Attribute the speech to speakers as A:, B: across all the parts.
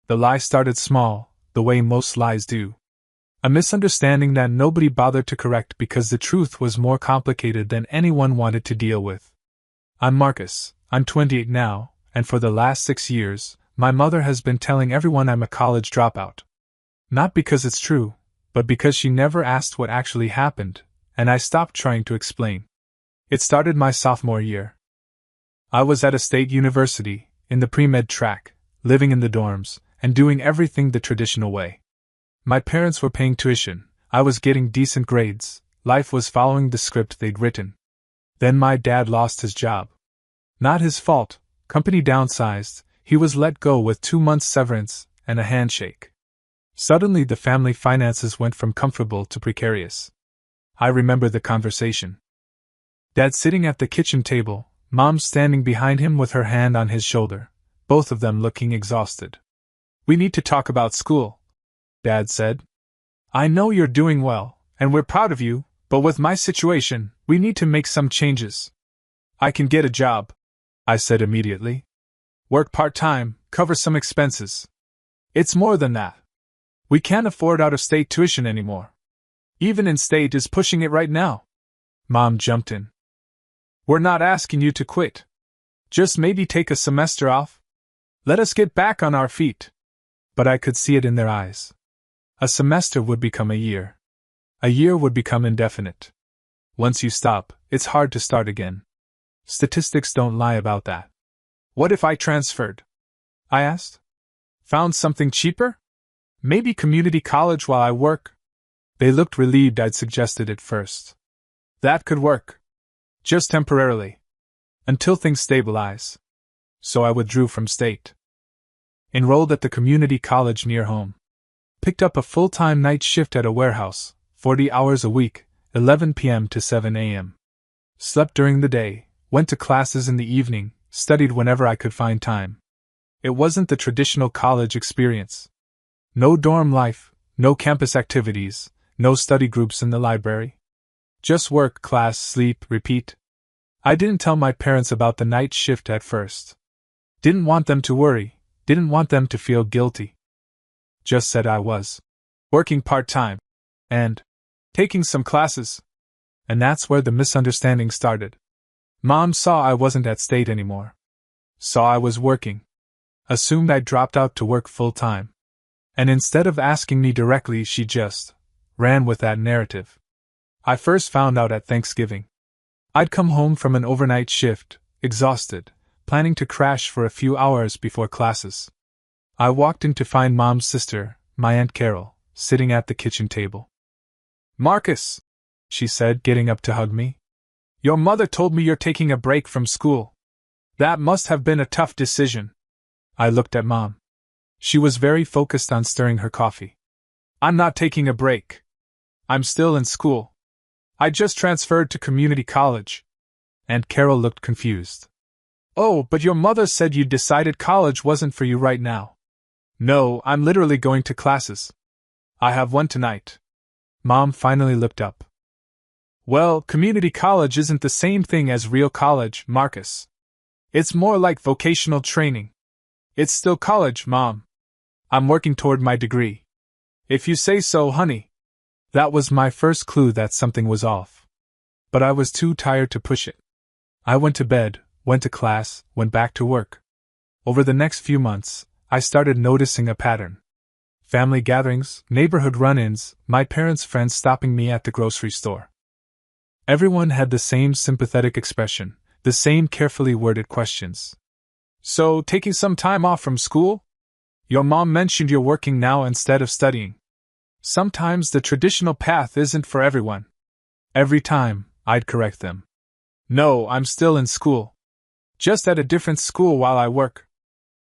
A: The lie started small, the way most lies do. A misunderstanding that nobody bothered to correct because the truth was more complicated than anyone wanted to deal with. I'm Marcus, I'm 28 now, and for the last 6 years, my mother has been telling everyone I'm a college dropout. Not because it's true, but because she never asked what actually happened, and I stopped trying to explain. It started my sophomore year. I was at a state university, in the pre-med track, living in the dorms, and doing everything the traditional way. My parents were paying tuition, I was getting decent grades, life was following the script they'd written. Then my dad lost his job. Not his fault, company downsized, he was let go with 2 months severance and a handshake. Suddenly the family finances went from comfortable to precarious. I remember the conversation. Dad sitting at the kitchen table, Mom standing behind him with her hand on his shoulder, both of them looking exhausted. "We need to talk about school," Dad said. "I know you're doing well, and we're proud of you, but with my situation, we need to make some changes." "I can get a job," I said immediately. "Work part-time, cover some expenses." "It's more than that. We can't afford out-of-state tuition anymore. Even in-state is pushing it right now." Mom jumped in. "We're not asking you to quit. Just maybe take a semester off. Let us get back on our feet." But I could see it in their eyes. A semester would become a year. A year would become indefinite. Once you stop, it's hard to start again. Statistics don't lie about that. "What if I transferred?" I asked. "Found something cheaper? Maybe community college while I work?" They looked relieved I'd suggested it first. "That could work. Just temporarily. Until things stabilize." So I withdrew from state. Enrolled at the community college near home. Picked up a full-time night shift at a warehouse, 40 hours a week, 11 p.m. to 7 a.m. Slept during the day, went to classes in the evening, studied whenever I could find time. It wasn't the traditional college experience. No dorm life, no campus activities, no study groups in the library. Just work, class, sleep, repeat. I didn't tell my parents about the night shift at first. Didn't want them to worry, didn't want them to feel guilty. Just said I was working part-time and taking some classes. And that's where the misunderstanding started. Mom saw I wasn't at state anymore. Saw I was working. Assumed I'd dropped out to work full-time. And instead of asking me directly, she just ran with that narrative. I first found out at Thanksgiving. I'd come home from an overnight shift, exhausted, planning to crash for a few hours before classes. I walked in to find Mom's sister, my Aunt Carol, sitting at the kitchen table. "Marcus," she said, getting up to hug me. "Your mother told me you're taking a break from school. That must have been a tough decision." I looked at Mom. She was very focused on stirring her coffee. "I'm not taking a break. I'm still in school. I just transferred to community college." Aunt Carol looked confused. "Oh, but your mother said you decided college wasn't for you right now." "No, I'm literally going to classes. I have one tonight." Mom finally looked up. "Well, community college isn't the same thing as real college, Marcus. It's more like vocational training. It's still college, Mom. I'm working toward my degree. If you say so, honey." That was my first clue that something was off. But I was too tired to push it. I went to bed, went to class, went back to work. Over the next few months, I started noticing a pattern. Family gatherings, neighborhood run-ins, my parents' friends stopping me at the grocery store. Everyone had the same sympathetic expression, the same carefully worded questions. "So, taking some time off from school? Your mom mentioned you're working now instead of studying. Sometimes the traditional path isn't for everyone." Every time, I'd correct them. "No, I'm still in school. Just at a different school while I work."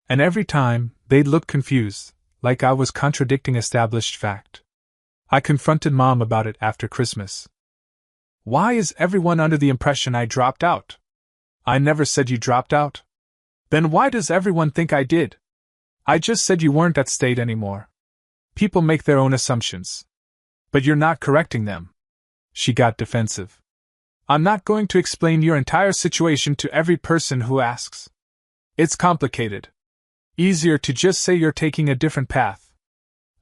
A: And every time, they'd look confused, like I was contradicting established fact. I confronted Mom about it after Christmas. "Why is everyone under the impression I dropped out?" "I never said you dropped out." "Then why does everyone think I did?" "I just said you weren't at state anymore. People make their own assumptions. But you're not correcting them." She got defensive. "I'm not going to explain your entire situation to every person who asks. It's complicated. Easier to just say you're taking a different path.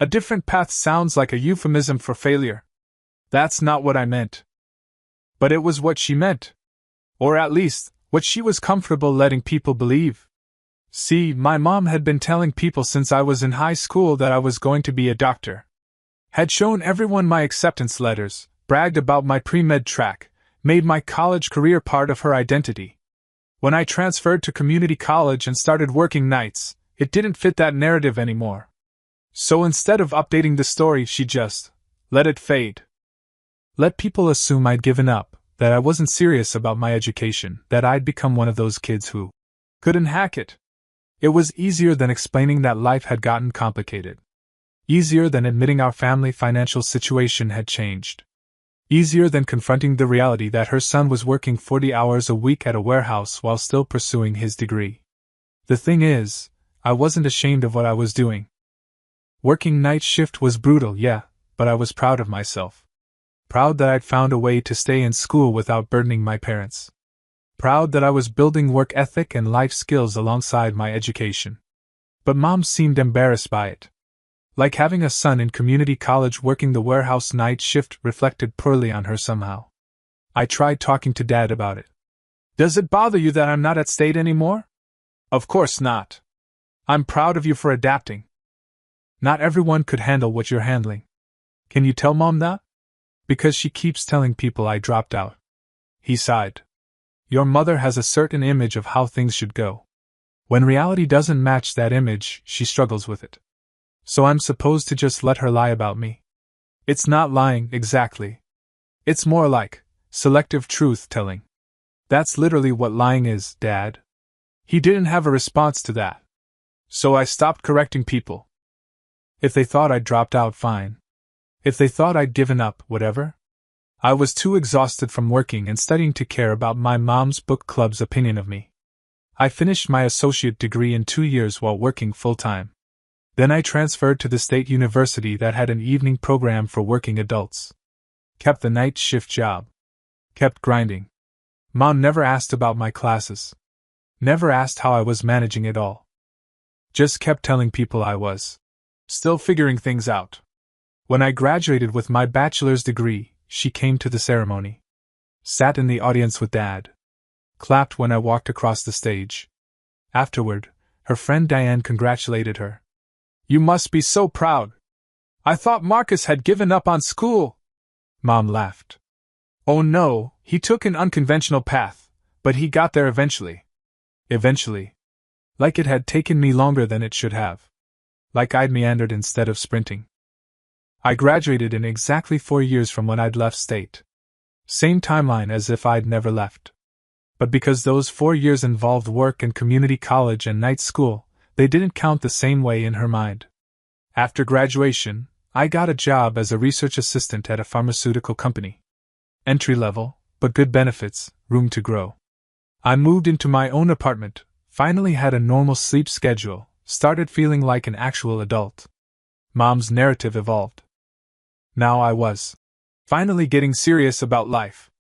A: A different path sounds like a euphemism for failure. That's not what I meant. But it was what she meant. Or at least, what she was comfortable letting people believe. See, my mom had been telling people since I was in high school that I was going to be a doctor. Had shown everyone my acceptance letters, bragged about my pre-med track, made my college career part of her identity. When I transferred to community college and started working nights, it didn't fit that narrative anymore. So instead of updating the story, she just let it fade. Let people assume I'd given up, that I wasn't serious about my education, that I'd become one of those kids who couldn't hack it. It was easier than explaining that life had gotten complicated. Easier than admitting our family financial situation had changed. Easier than confronting the reality that her son was working 40 hours a week at a warehouse while still pursuing his degree. The thing is, I wasn't ashamed of what I was doing. Working night shift was brutal, yeah, but I was proud of myself. Proud that I'd found a way to stay in school without burdening my parents. Proud that I was building work ethic and life skills alongside my education. But Mom seemed embarrassed by it. Like having a son in community college working the warehouse night shift reflected poorly on her somehow. I tried talking to Dad about it. Does it bother you that I'm not at state anymore? Of course not. I'm proud of you for adapting. Not everyone could handle what you're handling. Can you tell Mom that? Because she keeps telling people I dropped out. He sighed. Your mother has a certain image of how things should go. When reality doesn't match that image, she struggles with it. So I'm supposed to just let her lie about me. It's not lying, exactly. It's more like selective truth-telling. That's literally what lying is, Dad. He didn't have a response to that. So I stopped correcting people. If they thought I'd dropped out, fine. If they thought I'd given up, whatever. I was too exhausted from working and studying to care about my mom's book club's opinion of me. I finished my associate degree in 2 years while working full-time. Then I transferred to the state university that had an evening program for working adults. Kept the night shift job. Kept grinding. Mom never asked about my classes. Never asked how I was managing it all. Just kept telling people I was still figuring things out. When I graduated with my bachelor's degree, she came to the ceremony. Sat in the audience with Dad. Clapped when I walked across the stage. Afterward, her friend Diane congratulated her. You must be so proud. I thought Marcus had given up on school. Mom laughed. Oh no, he took an unconventional path, but he got there eventually. Eventually. Like it had taken me longer than it should have. Like I'd meandered instead of sprinting. I graduated in exactly 4 years from when I'd left state. Same timeline as if I'd never left. But because those 4 years involved work and community college and night school, they didn't count the same way in her mind. After graduation, I got a job as a research assistant at a pharmaceutical company. Entry level, but good benefits, room to grow. I moved into my own apartment, finally had a normal sleep schedule, started feeling like an actual adult. Mom's narrative evolved. Now I was finally getting serious about life.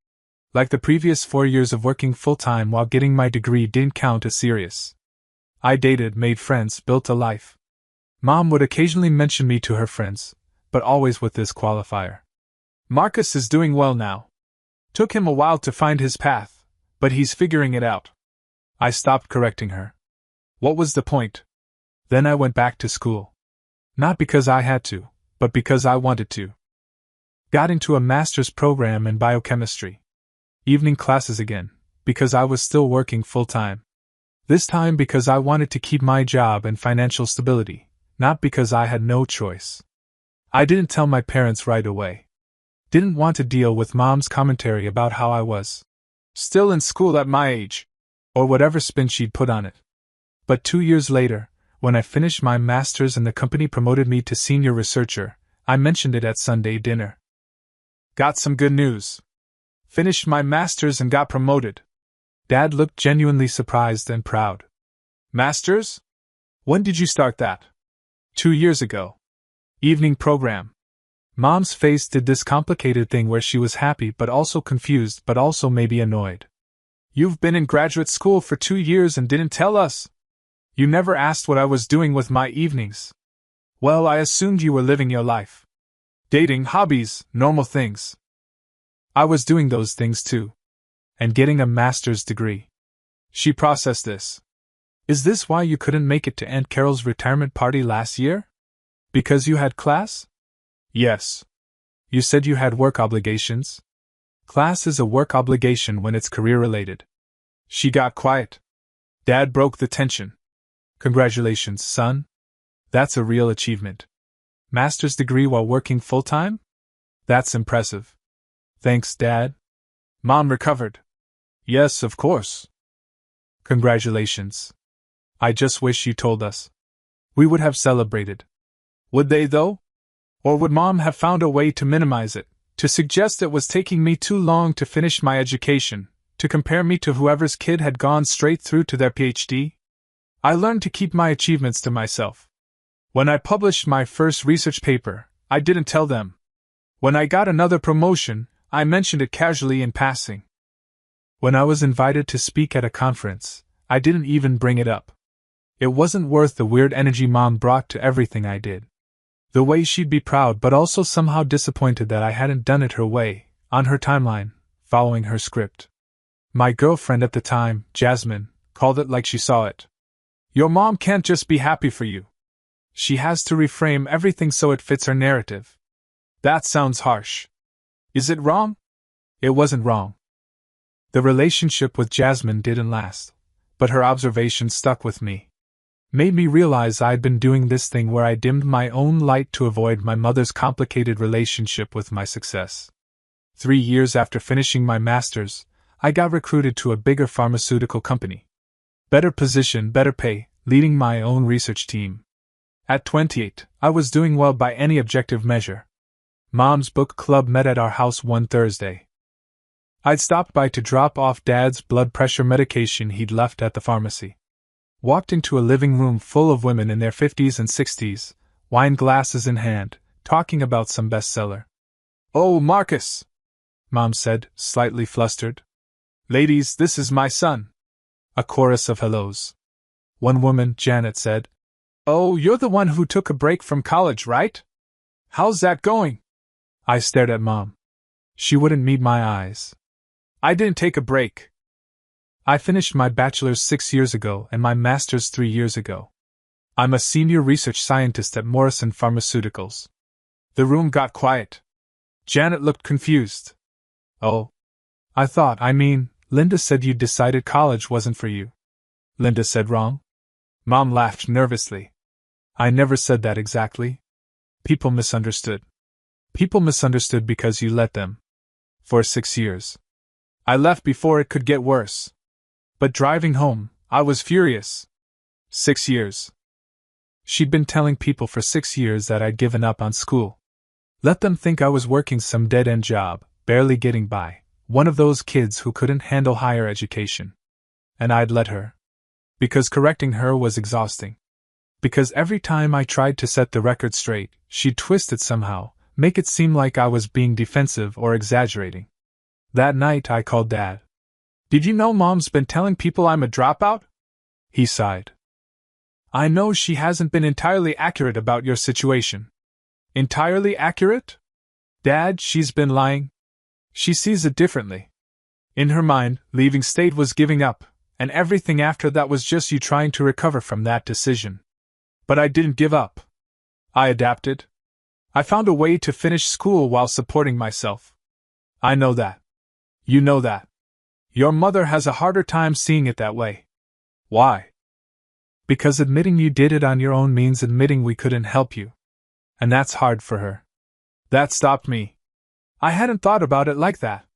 A: Like the previous 4 years of working full-time while getting my degree didn't count as serious. I dated, made friends, built a life. Mom would occasionally mention me to her friends, but always with this qualifier. Marcus is doing well now. Took him a while to find his path, but he's figuring it out. I stopped correcting her. What was the point? Then I went back to school. Not because I had to, but because I wanted to. Got into a master's program in biochemistry. Evening classes again, because I was still working full-time. This time because I wanted to keep my job and financial stability, not because I had no choice. I didn't tell my parents right away. Didn't want to deal with Mom's commentary about how I was still in school at my age, or whatever spin she'd put on it. But 2 years later, when I finished my master's and the company promoted me to senior researcher, I mentioned it at Sunday dinner. Got some good news. Finished my master's and got promoted. Dad looked genuinely surprised and proud. Master's? When did you start that? 2 years ago. Evening program. Mom's face did this complicated thing where she was happy but also confused but also maybe annoyed. You've been in graduate school for 2 years and didn't tell us? You never asked what I was doing with my evenings. Well, I assumed you were living your life. Dating, hobbies, normal things. I was doing those things too. And getting a master's degree. She processed this. Is this why you couldn't make it to Aunt Carol's retirement party last year? Because you had class? Yes. You said you had work obligations? Class is a work obligation when it's career-related. She got quiet. Dad broke the tension. Congratulations, son. That's a real achievement. Master's degree while working full-time? That's impressive. Thanks, Dad. Mom recovered. Yes, of course. Congratulations. I just wish you told us. We would have celebrated. Would they, though? Or would Mom have found a way to minimize it, to suggest it was taking me too long to finish my education, to compare me to whoever's kid had gone straight through to their PhD? I learned to keep my achievements to myself. When I published my first research paper, I didn't tell them. When I got another promotion, I mentioned it casually in passing. When I was invited to speak at a conference, I didn't even bring it up. It wasn't worth the weird energy Mom brought to everything I did. The way she'd be proud but also somehow disappointed that I hadn't done it her way, on her timeline, following her script. My girlfriend at the time, Jasmine, called it like she saw it. Your mom can't just be happy for you. She has to reframe everything so it fits her narrative. That sounds harsh. Is it wrong? It wasn't wrong. The relationship with Jasmine didn't last, but her observation stuck with me. Made me realize I'd been doing this thing where I dimmed my own light to avoid my mother's complicated relationship with my success. 3 years after finishing my master's, I got recruited to a bigger pharmaceutical company. Better position, better pay, leading my own research team. At 28, I was doing well by any objective measure. Mom's book club met at our house one Thursday. I'd stopped by to drop off Dad's blood pressure medication he'd left at the pharmacy. Walked into a living room full of women in their 50s and 60s, wine glasses in hand, talking about some bestseller. "Oh, Marcus," Mom said, slightly flustered. "Ladies, this is my son." A chorus of hellos. One woman, Janet, said, "Oh, you're the one who took a break from college, right? How's that going?" I stared at Mom. She wouldn't meet my eyes. "I didn't take a break. I finished my bachelor's 6 years ago and my master's 3 years ago. I'm a senior research scientist at Morrison Pharmaceuticals." The room got quiet. Janet looked confused. "Oh. I mean, Linda said you decided college wasn't for you." Linda said wrong? Mom laughed nervously. "I never said that exactly. People misunderstood. People misunderstood because you let them. For 6 years. I left before it could get worse. But driving home, I was furious. 6 years. She'd been telling people for 6 years that I'd given up on school. Let them think I was working some dead-end job, barely getting by, one of those kids who couldn't handle higher education. And I'd let her. Because correcting her was exhausting. Because every time I tried to set the record straight, she'd twist it somehow, make it seem like I was being defensive or exaggerating. That night I called Dad. "Did you know Mom's been telling people I'm a dropout?" He sighed. "I know she hasn't been entirely accurate about your situation." "Entirely accurate?" "Dad, she's been lying. She sees it differently. In her mind, leaving state was giving up, and everything after that was just you trying to recover from that decision. But I didn't give up. I adapted. I found a way to finish school while supporting myself. I know that. You know that. Your mother has a harder time seeing it that way." "Why?" "Because admitting you did it on your own means admitting we couldn't help you. And that's hard for her." That stopped me. I hadn't thought about it like that.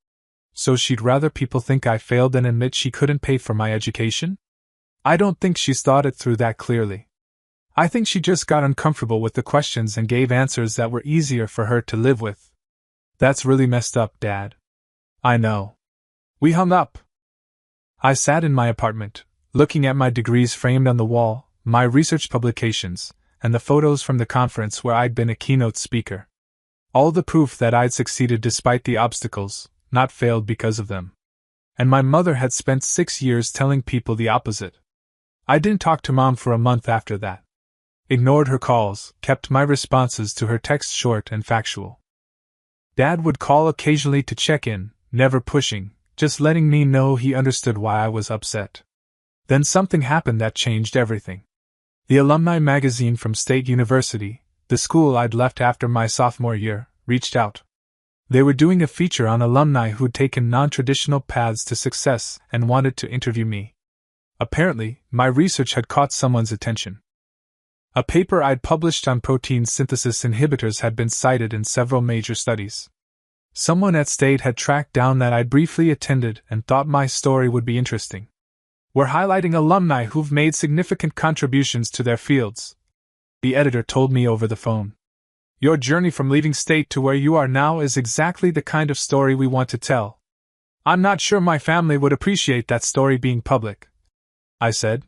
A: So she'd rather people think I failed than admit she couldn't pay for my education? I don't think she's thought it through that clearly. I think she just got uncomfortable with the questions and gave answers that were easier for her to live with. That's really messed up, Dad. I know. We hung up. I sat in my apartment, looking at my degrees framed on the wall, my research publications, and the photos from the conference where I'd been a keynote speaker. All the proof that I'd succeeded despite the obstacles, not failed because of them. And my mother had spent 6 years telling people the opposite. I didn't talk to Mom for a month after that. Ignored her calls, kept my responses to her texts short and factual. Dad would call occasionally to check in, never pushing, just letting me know he understood why I was upset. Then something happened that changed everything. The alumni magazine from State University, the school I'd left after my sophomore year, reached out. They were doing a feature on alumni who'd taken non-traditional paths to success and wanted to interview me. Apparently, my research had caught someone's attention. A paper I'd published on protein synthesis inhibitors had been cited in several major studies. Someone at State had tracked down that I'd briefly attended and thought my story would be interesting. We're highlighting alumni who've made significant contributions to their fields, the editor told me over the phone. Your journey from leaving State to where you are now is exactly the kind of story we want to tell. I'm not sure my family would appreciate that story being public, I said.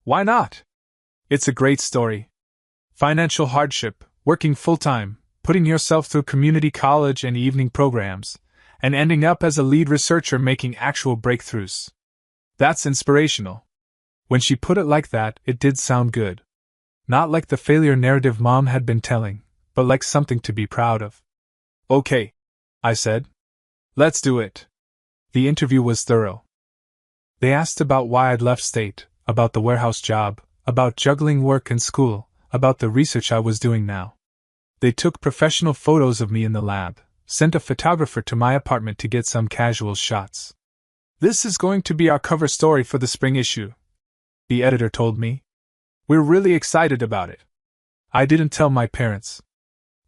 A: Why not? It's a great story. Financial hardship, working full-time, putting yourself through community college and evening programs, and ending up as a lead researcher making actual breakthroughs. That's inspirational. When she put it like that, it did sound good. Not like the failure narrative Mom had been telling, but like something to be proud of. Okay, I said. Let's do it. The interview was thorough. They asked about why I'd left State, about the warehouse job, about juggling work and school, about the research I was doing now. They took professional photos of me in the lab, sent a photographer to my apartment to get some casual shots. This is going to be our cover story for the spring issue, the editor told me. We're really excited about it. I didn't tell my parents.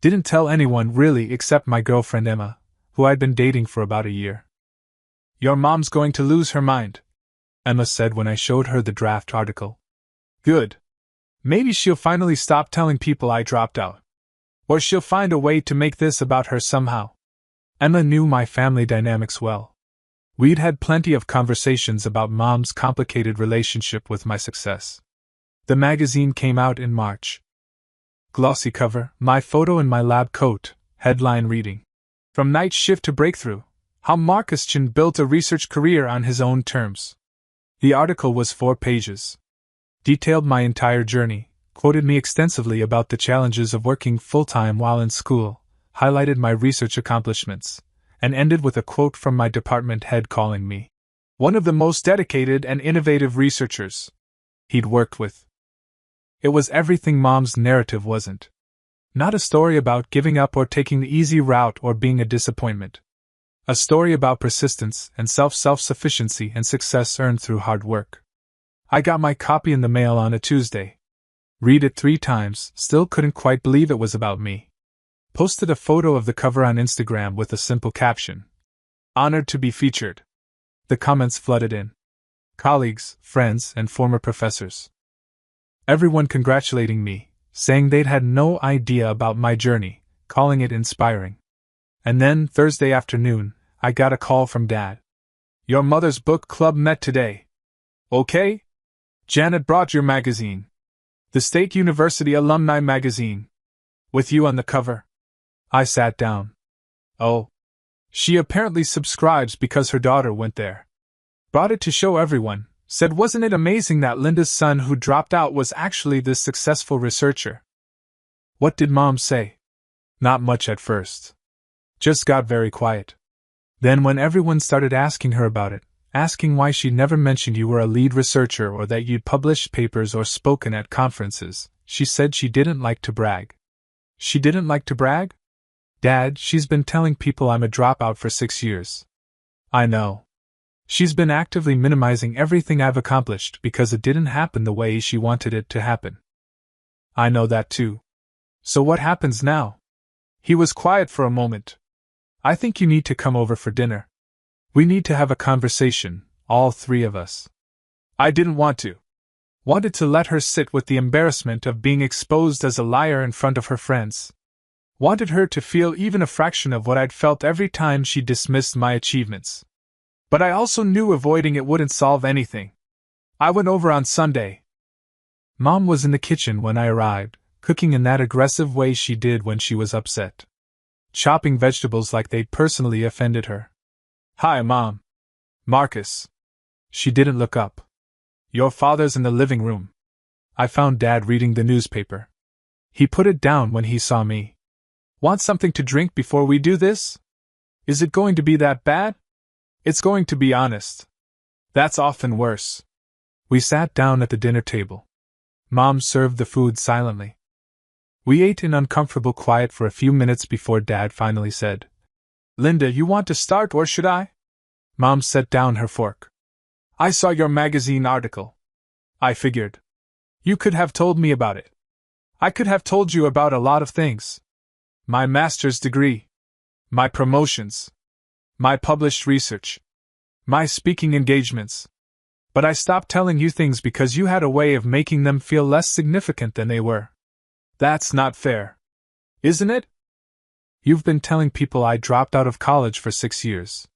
A: Didn't tell anyone really except my girlfriend Emma, who I'd been dating for about a year. Your mom's going to lose her mind, Emma said when I showed her the draft article. Good. Maybe she'll finally stop telling people I dropped out. Or she'll find a way to make this about her somehow. Emma knew my family dynamics well. We'd had plenty of conversations about Mom's complicated relationship with my success. The magazine came out in March. Glossy cover, my photo in my lab coat, headline reading, From Night Shift to Breakthrough, How Marcus Chin Built a Research Career on His Own Terms. The article was 4 pages. Detailed my entire journey, quoted me extensively about the challenges of working full-time while in school, highlighted my research accomplishments, and ended with a quote from my department head calling me one of the most dedicated and innovative researchers he'd worked with. It was everything Mom's narrative wasn't. Not a story about giving up or taking the easy route or being a disappointment. A story about persistence and self-sufficiency and success earned through hard work. I got my copy in the mail on a Tuesday. Read it 3 times, still couldn't quite believe it was about me. Posted a photo of the cover on Instagram with a simple caption. Honored to be featured. The comments flooded in. Colleagues, friends, and former professors. Everyone congratulating me, saying they'd had no idea about my journey, calling it inspiring. And then, Thursday afternoon, I got a call from Dad. Your mother's book club met today. Okay? Janet brought your magazine. The State University Alumni Magazine. With you on the cover. I sat down. Oh. She apparently subscribes because her daughter went there. Brought it to show everyone, said wasn't it amazing that Linda's son who dropped out was actually this successful researcher. What did Mom say? Not much at first. Just got very quiet. Then when everyone started asking her about it, asking why she never mentioned you were a lead researcher or that you'd published papers or spoken at conferences, she said she didn't like to brag. She didn't like to brag? Dad, she's been telling people I'm a dropout for 6 years. I know. She's been actively minimizing everything I've accomplished because it didn't happen the way she wanted it to happen. I know that too. So what happens now? He was quiet for a moment. I think you need to come over for dinner. We need to have a conversation, all 3 of us. I didn't want to. Wanted to let her sit with the embarrassment of being exposed as a liar in front of her friends. Wanted her to feel even a fraction of what I'd felt every time she dismissed my achievements. But I also knew avoiding it wouldn't solve anything. I went over on Sunday. Mom was in the kitchen when I arrived, cooking in that aggressive way she did when she was upset. Chopping vegetables like they'd personally offended her. Hi, Mom. Marcus. She didn't look up. Your father's in the living room. I found Dad reading the newspaper. He put it down when he saw me. Want something to drink before we do this? Is it going to be that bad? It's going to be, honest. That's often worse. We sat down at the dinner table. Mom served the food silently. We ate in uncomfortable quiet for a few minutes before Dad finally said, Linda, you want to start or should I? Mom set down her fork. I saw your magazine article. I figured. You could have told me about it. I could have told you about a lot of things. My master's degree. My promotions. My published research. My speaking engagements. But I stopped telling you things because you had a way of making them feel less significant than they were. That's not fair. Isn't it? You've been telling people I dropped out of college for 6 years.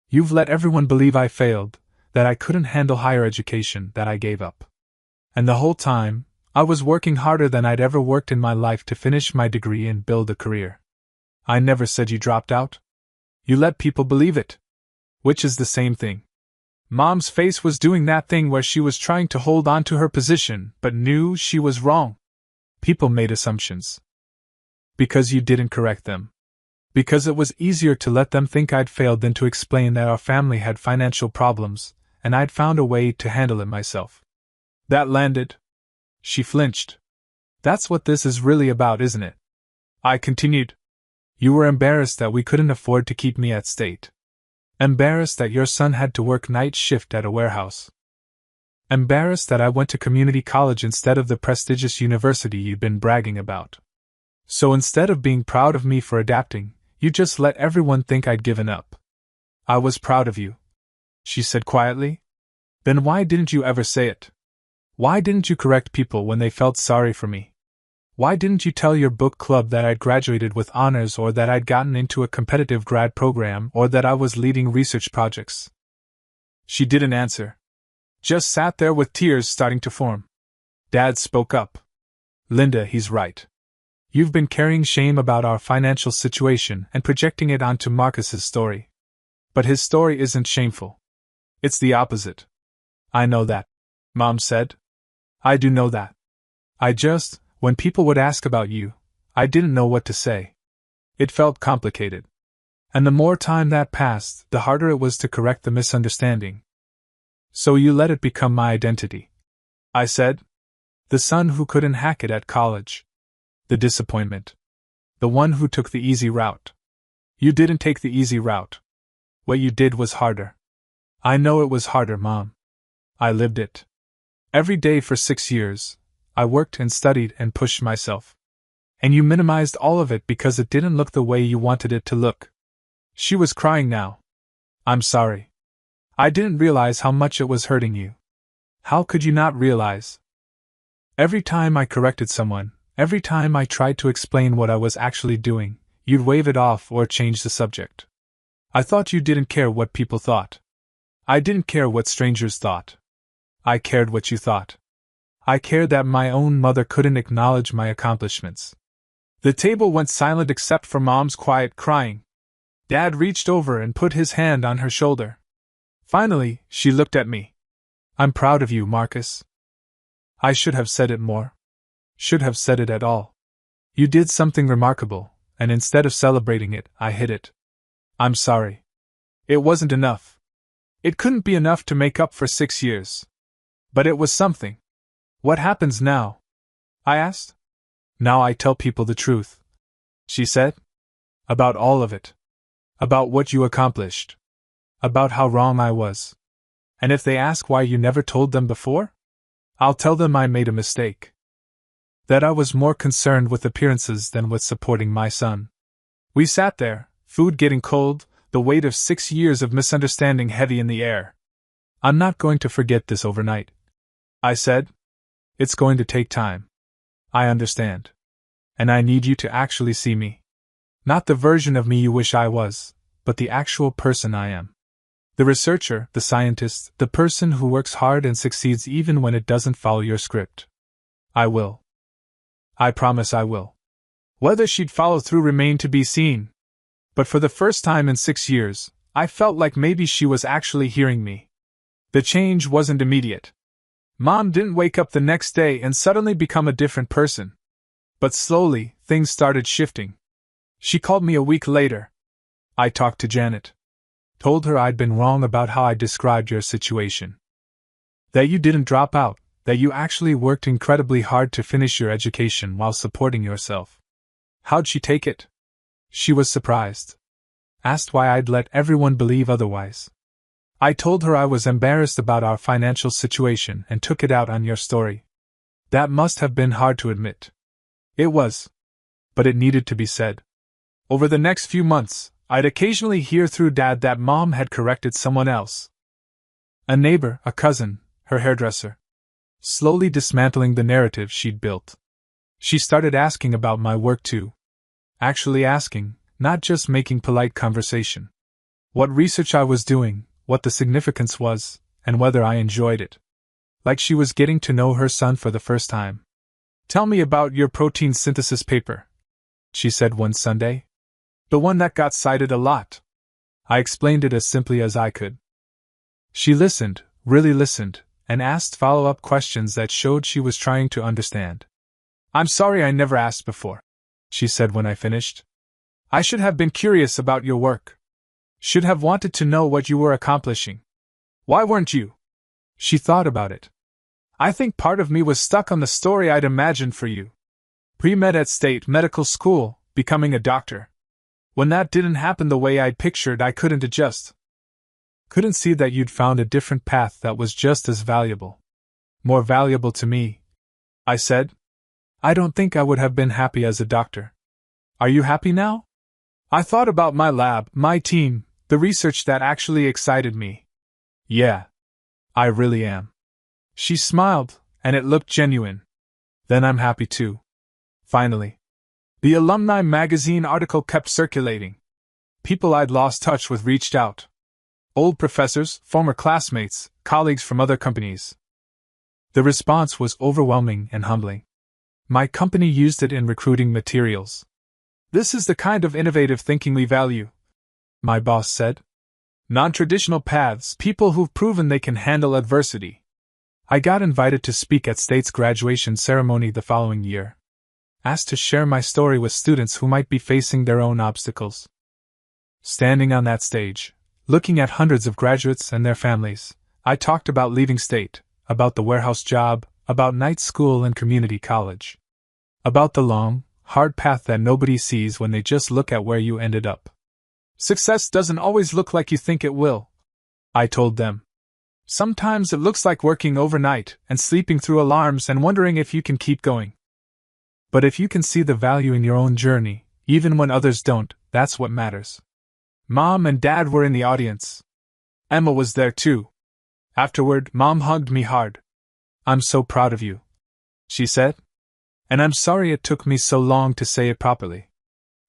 A: You've let everyone believe I failed, that I couldn't handle higher education, that I gave up. And the whole time, I was working harder than I'd ever worked in my life to finish my degree and build a career. I never said you dropped out. You let people believe it. Which is the same thing. Mom's face was doing that thing where she was trying to hold on to her position, but knew she was wrong. People made assumptions. Because you didn't correct them. Because it was easier to let them think I'd failed than to explain that our family had financial problems, and I'd found a way to handle it myself. That landed. She flinched. That's what this is really about, isn't it? I continued. You were embarrassed that we couldn't afford to keep me at state. Embarrassed that your son had to work night shift at a warehouse. Embarrassed that I went to community college instead of the prestigious university you'd been bragging about. So instead of being proud of me for adapting, you just let everyone think I'd given up. I was proud of you, she said quietly. Then why didn't you ever say it? Why didn't you correct people when they felt sorry for me? Why didn't you tell your book club that I'd graduated with honors or that I'd gotten into a competitive grad program or that I was leading research projects? She didn't answer. Just sat there with tears starting to form. Dad spoke up. Linda, he's right. You've been carrying shame about our financial situation and projecting it onto Marcus's story. But his story isn't shameful. It's the opposite. I know that, Mom said. I do know that. When people would ask about you, I didn't know what to say. It felt complicated. And the more time that passed, the harder it was to correct the misunderstanding. So you let it become my identity. I said. The son who couldn't hack it at college. The disappointment. The one who took the easy route. You didn't take the easy route. What you did was harder. I know it was harder, Mom. I lived it. Every day for 6 years, I worked and studied and pushed myself. And you minimized all of it because it didn't look the way you wanted it to look. She was crying now. I'm sorry. I didn't realize how much it was hurting you. How could you not realize? Every time I corrected someone, every time I tried to explain what I was actually doing, you'd wave it off or change the subject. I thought you didn't care what people thought. I didn't care what strangers thought. I cared what you thought. I cared that my own mother couldn't acknowledge my accomplishments. The table went silent except for Mom's quiet crying. Dad reached over and put his hand on her shoulder. Finally, she looked at me. I'm proud of you, Marcus. I should have said it more. Should have said it at all. You did something remarkable, and instead of celebrating it, I hid it. I'm sorry. It wasn't enough. It couldn't be enough to make up for 6 years. But it was something. What happens now? I asked. Now I tell people the truth, she said. About all of it. About what you accomplished. About how wrong I was. And if they ask why you never told them before, I'll tell them I made a mistake. That I was more concerned with appearances than with supporting my son. We sat there, food getting cold, the weight of 6 years of misunderstanding heavy in the air. I'm not going to forget this overnight, I said. It's going to take time. I understand. And I need you to actually see me. Not the version of me you wish I was, but the actual person I am. The researcher, the scientist, the person who works hard and succeeds even when it doesn't follow your script. I will. I promise I will. Whether she'd follow through remained to be seen. But for the first time in 6 years, I felt like maybe she was actually hearing me. The change wasn't immediate. Mom didn't wake up the next day and suddenly become a different person. But slowly, things started shifting. She called me a week later. I talked to Janet. Told her I'd been wrong about how I described your situation. That you didn't drop out, that you actually worked incredibly hard to finish your education while supporting yourself. How'd she take it? She was surprised. Asked why I'd let everyone believe otherwise. I told her I was embarrassed about our financial situation and took it out on your story. That must have been hard to admit. It was. But it needed to be said. Over the next few months, I'd occasionally hear through Dad that Mom had corrected someone else. A neighbor, a cousin, her hairdresser. Slowly dismantling the narrative she'd built. She started asking about my work too. Actually asking, not just making polite conversation. What research I was doing, what the significance was, and whether I enjoyed it. Like she was getting to know her son for the first time. Tell me about your protein synthesis paper, she said one Sunday. The one that got cited a lot. I explained it as simply as I could. She listened, really listened, and asked follow-up questions that showed she was trying to understand. I'm sorry I never asked before, she said when I finished. I should have been curious about your work. Should have wanted to know what you were accomplishing. Why weren't you? She thought about it. I think part of me was stuck on the story I'd imagined for you. Pre-med at state medical school, becoming a doctor. When that didn't happen the way I'd pictured, I couldn't adjust. Couldn't see that you'd found a different path that was just as valuable. More valuable to me, I said. I don't think I would have been happy as a doctor. Are you happy now? I thought about my lab, my team, the research that actually excited me. Yeah. I really am. She smiled, and it looked genuine. Then I'm happy too. Finally. The alumni magazine article kept circulating. People I'd lost touch with reached out. Old professors, former classmates, colleagues from other companies. The response was overwhelming and humbling. My company used it in recruiting materials. This is the kind of innovative thinking we value, my boss said. Non-traditional paths, people who've proven they can handle adversity. I got invited to speak at State's graduation ceremony the following year. Asked to share my story with students who might be facing their own obstacles. Standing on that stage, looking at hundreds of graduates and their families, I talked about leaving State, about the warehouse job, about night school and community college. About the long, hard path that nobody sees when they just look at where you ended up. Success doesn't always look like you think it will, I told them. Sometimes it looks like working overnight and sleeping through alarms and wondering if you can keep going. But if you can see the value in your own journey, even when others don't, that's what matters. Mom and Dad were in the audience. Emma was there too. Afterward, Mom hugged me hard. I'm so proud of you, she said. And I'm sorry it took me so long to say it properly.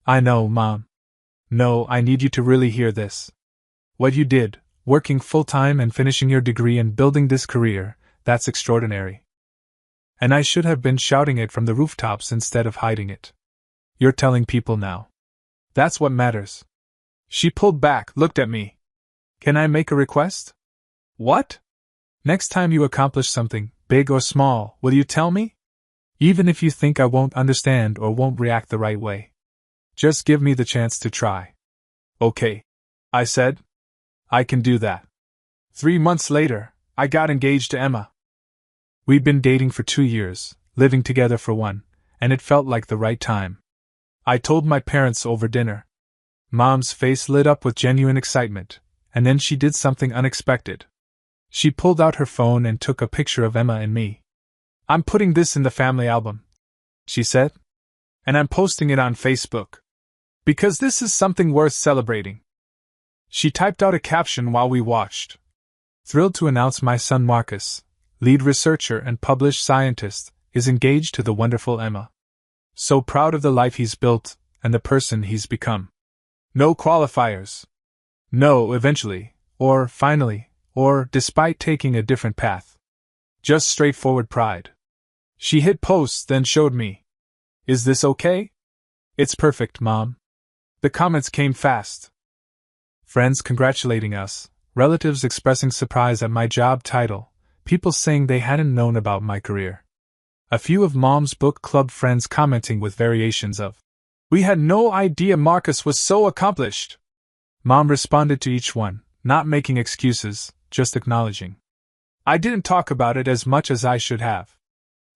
A: I know, Mom. No, I need you to really hear this. What you did, working full-time and finishing your degree and building this career, that's extraordinary. And I should have been shouting it from the rooftops instead of hiding it. You're telling people now. That's what matters. She pulled back, looked at me. Can I make a request? What? Next time you accomplish something, big or small, will you tell me? Even if you think I won't understand or won't react the right way. Just give me the chance to try. Okay, I said. I can do that. 3 months later, I got engaged to Emma. We'd been dating for 2 years, living together for 1, and it felt like the right time. I told my parents over dinner. Mom's face lit up with genuine excitement, and then she did something unexpected. She pulled out her phone and took a picture of Emma and me. I'm putting this in the family album, she said. And I'm posting it on Facebook. Because this is something worth celebrating. She typed out a caption while we watched. Thrilled to announce my son Marcus, lead researcher and published scientist, is engaged to the wonderful Emma. So proud of the life he's built, and the person he's become. No qualifiers. No eventually, or finally, or despite taking a different path. Just straightforward pride. She hit post, then showed me. Is this okay? It's perfect, Mom. The comments came fast. Friends congratulating us, relatives expressing surprise at my job title, people saying they hadn't known about my career. A few of Mom's book club friends commenting with variations of, "We had no idea Marcus was so accomplished." Mom responded to each one, not making excuses, just acknowledging. "I didn't talk about it as much as I should have.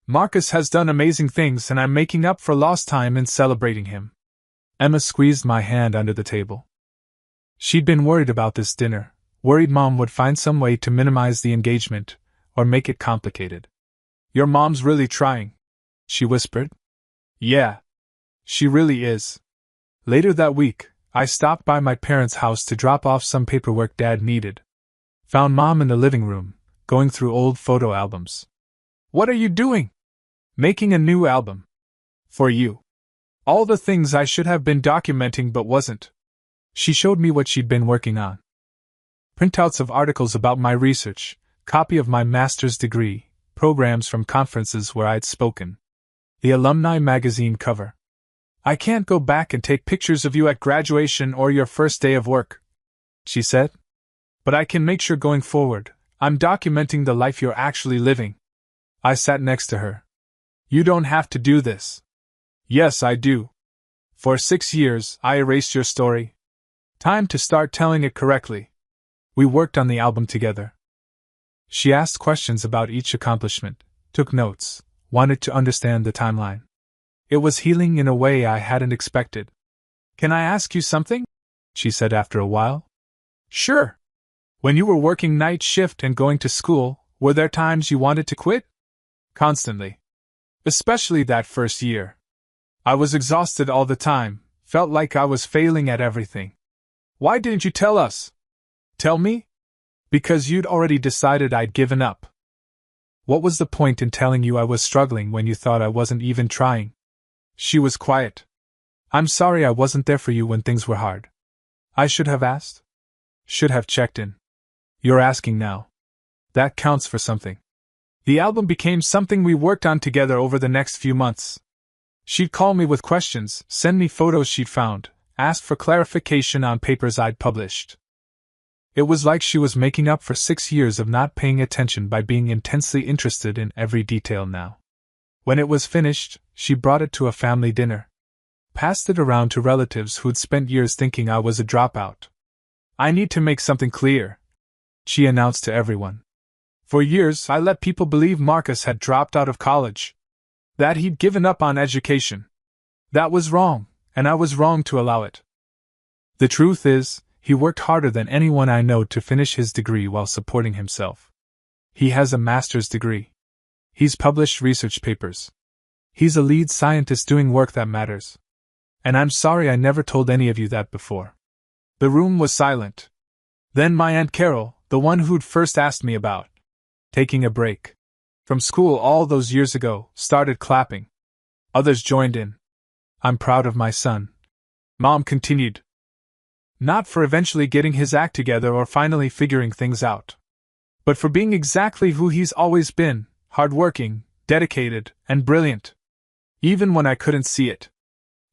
A: Marcus has done amazing things and I'm making up for lost time in celebrating him." Emma squeezed my hand under the table. She'd been worried about this dinner, worried Mom would find some way to minimize the engagement, or make it complicated. "Your mom's really trying," she whispered. "Yeah. She really is." Later that week, I stopped by my parents' house to drop off some paperwork Dad needed. Found Mom in the living room, going through old photo albums. "What are you doing?" "Making a new album. For you. All the things I should have been documenting but wasn't." She showed me what she'd been working on. Printouts of articles about my research, copy of my master's degree, programs from conferences where I'd spoken. The alumni magazine cover. "I can't go back and take pictures of you at graduation or your first day of work," she said. "But I can make sure going forward, I'm documenting the life you're actually living." I sat next to her. "You don't have to do this." "Yes, I do. For 6 years, I erased your story. Time to start telling it correctly." We worked on the album together. She asked questions about each accomplishment, took notes, wanted to understand the timeline. It was healing in a way I hadn't expected. "Can I ask you something?" she said after a while. "Sure. When you were working night shift and going to school, were there times you wanted to quit?" "Constantly. Especially that first year. I was exhausted all the time, felt like I was failing at everything." "Why didn't you tell us?" "Tell me?" "Because you'd already decided I'd given up." "What was the point in telling you I was struggling when you thought I wasn't even trying?" She was quiet. "I'm sorry I wasn't there for you when things were hard. I should have asked. Should have checked in. You're asking now. That counts for something." The album became something we worked on together over the next few months. She'd call me with questions, send me photos she'd found, ask for clarification on papers I'd published. It was like she was making up for 6 years of not paying attention by being intensely interested in every detail now. When it was finished, she brought it to a family dinner. Passed it around to relatives who'd spent years thinking I was a dropout. "I need to make something clear," she announced to everyone. "For years I let people believe Marcus had dropped out of college. That he'd given up on education. That was wrong, and I was wrong to allow it. The truth is, he worked harder than anyone I know to finish his degree while supporting himself. He has a master's degree. He's published research papers. He's a lead scientist doing work that matters. And I'm sorry I never told any of you that before." The room was silent. Then my Aunt Carol, the one who'd first asked me about taking a break from school all those years ago, started clapping. Others joined in. "I'm proud of my son," Mom continued. "Not for eventually getting his act together or finally figuring things out, but for being exactly who he's always been, hardworking, dedicated, and brilliant. Even when I couldn't see it."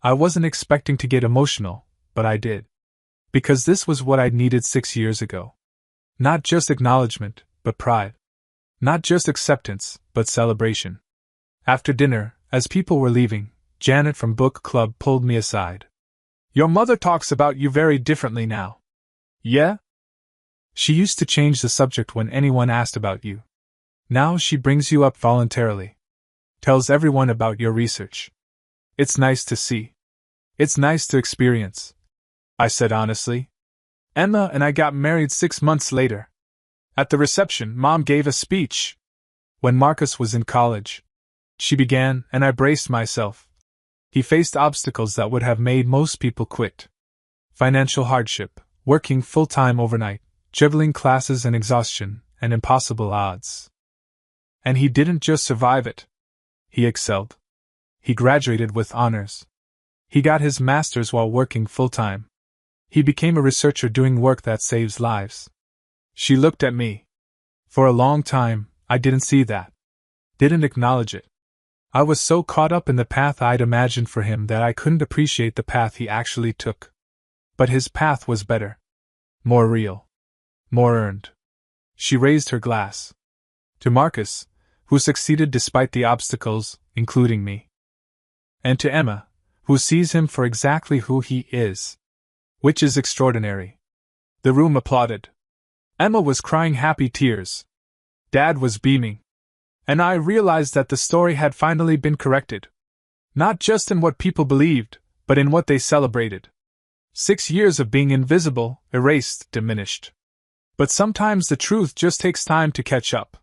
A: I wasn't expecting to get emotional, but I did. Because this was what I'd needed 6 years ago. Not just acknowledgement, but pride. Not just acceptance, but celebration. After dinner, as people were leaving, Janet from book club pulled me aside. "Your mother talks about you very differently now." "Yeah?" "She used to change the subject when anyone asked about you. Now she brings you up voluntarily. Tells everyone about your research. It's nice to see. It's nice to experience," I said honestly. "Emma and I got married 6 months later. At the reception, Mom gave a speech. When Marcus was in college," she began, and I braced myself. "He faced obstacles that would have made most people quit. Financial hardship, working full-time overnight, juggling classes and exhaustion, and impossible odds. And he didn't just survive it. He excelled. He graduated with honors. He got his master's while working full-time. He became a researcher doing work that saves lives." She looked at me. For a long time, I didn't see that. Didn't acknowledge it. I was so caught up in the path I'd imagined for him that I couldn't appreciate the path he actually took. But his path was better. More real. More earned. She raised her glass. To Marcus, who succeeded despite the obstacles, including me. And to Emma, who sees him for exactly who he is. Which is extraordinary. The room applauded. Emma was crying happy tears. Dad was beaming. And I realized that the story had finally been corrected. Not just in what people believed, but in what they celebrated. 6 years of being invisible, erased, diminished. But sometimes the truth just takes time to catch up.